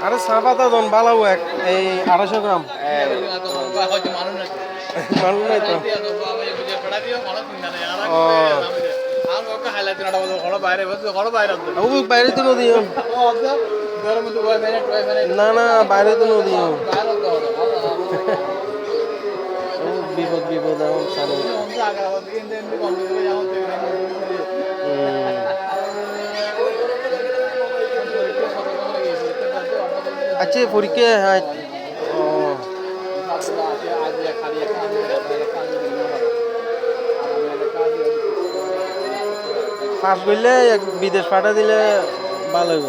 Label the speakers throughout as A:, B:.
A: আরে চা পাতা দন বালাও এক এই 250 গ্রাম মানুষ নাই তো ও বাইরে তো নদী না না বাইরে তো নদী বিপদ বিপদ এখন সামনে আচ্ছা পরীক্ষা হ্যাঁ ও পাস করলে বিদেশ পাঠা দিলে ভালো হইব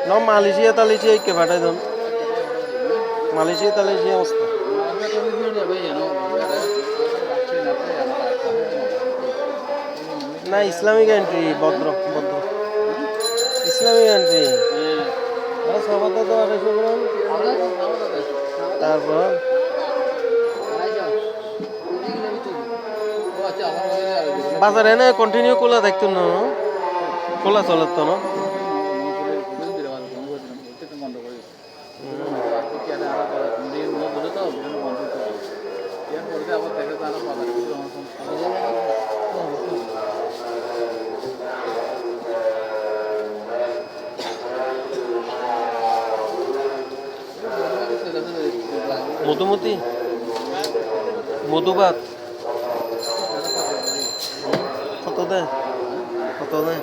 A: ন মালয়েশিয়া তালেশিয়া কে পাঠাই দেন মালয়েশিয়া তালেশিয়া অবস্থা না ইসলামিক এন্ট্রি ভদ্র ভদ্র ইসলামিক এন্ট্রি সবার তো 250 গ্রাম তারপর বাজারে না কন্টিনিউ খোলা থাকতো না খোলা চলত না মধুমতি মধুবাত কত দেয় কত দেয়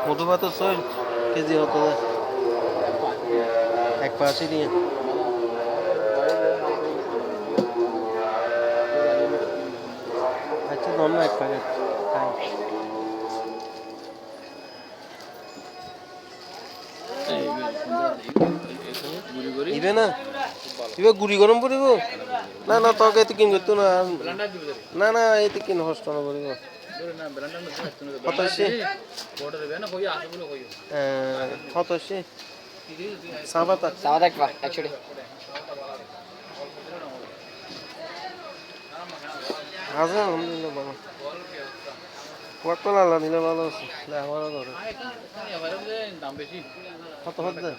A: মধুবাত ছয় কেজি কত দেয় 1.80 দিয়ে আচ্ছা দম না 1 প্যাকেট ইবে না ইবে গুড়ি গরম পড়িব না না তোকে এতে কিন করতো না না না এতে কিন হস্ত না পড়িব কতশি কতশি সাবাতা
B: সাবাতা একটা 100
A: আছে আলহামদুলিল্লাহ ভালো কত লালা নিলে ভালো আছে আমারও ধরে কত হচ্ছে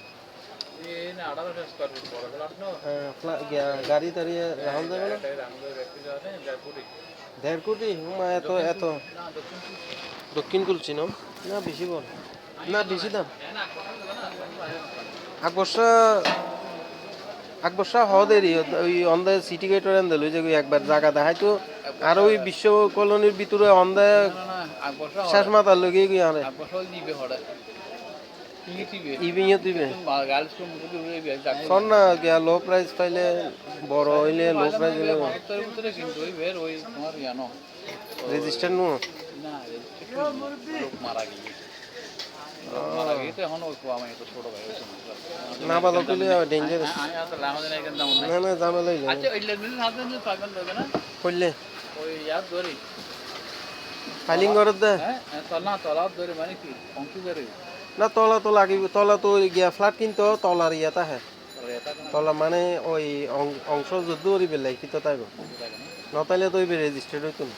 A: গাড়ি দাঁড়িয়ে রাহুল যাবে না 1.5 কোটি এত এত দক্ষিণ কুলছি না না বেশি বল না বেশি দাম আকবর্ষা হদেরই ওই অন্ধে সিটি গেটের এন্দে লই যে একবার জায়গা দেখাই তো আর ওই বিশ্ব কলোনির ভিতরে অন্ধে শেষ মাথার লগে গিয়ে আরে ইভিনিং দিবে শোন না গিয়া লো প্রাইস পাইলে বড় হইলে লো প্রাইস হইলে রেজিস্টার নো না ভালো করলে ডেঞ্জারাস না না ঝামেলা করলে ফাইলিং করে দে না তলা তো লাগিব তলা তো গিয়া ফ্ল্যাট কিন্তু তলার ইয়াতা হ্যাঁ তলা মানে ওই অংশ যুদ্ধ করি বেলাই কিন্তু তাই নতাইলে তো রেজিস্টার্ড হইতো না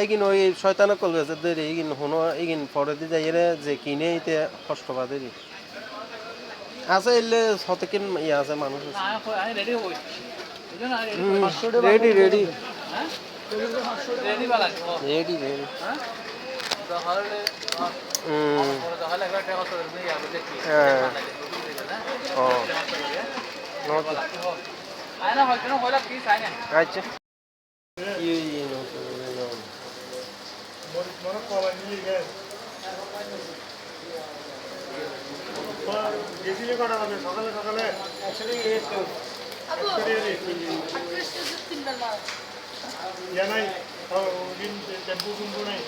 A: এইগিন ওই শয়তানক কল গেছে দেরি এইগিন হনো এইগিন পরে দি যাই রে যে কিনে এইতে কষ্ট পা দেরি আছে এলে শতকিন ইয়া আছে মানুষ রেডি রেডি রেডি রেডি আচ্ছা সকালে সকালে নাই টেম্পু টেম্পু নাই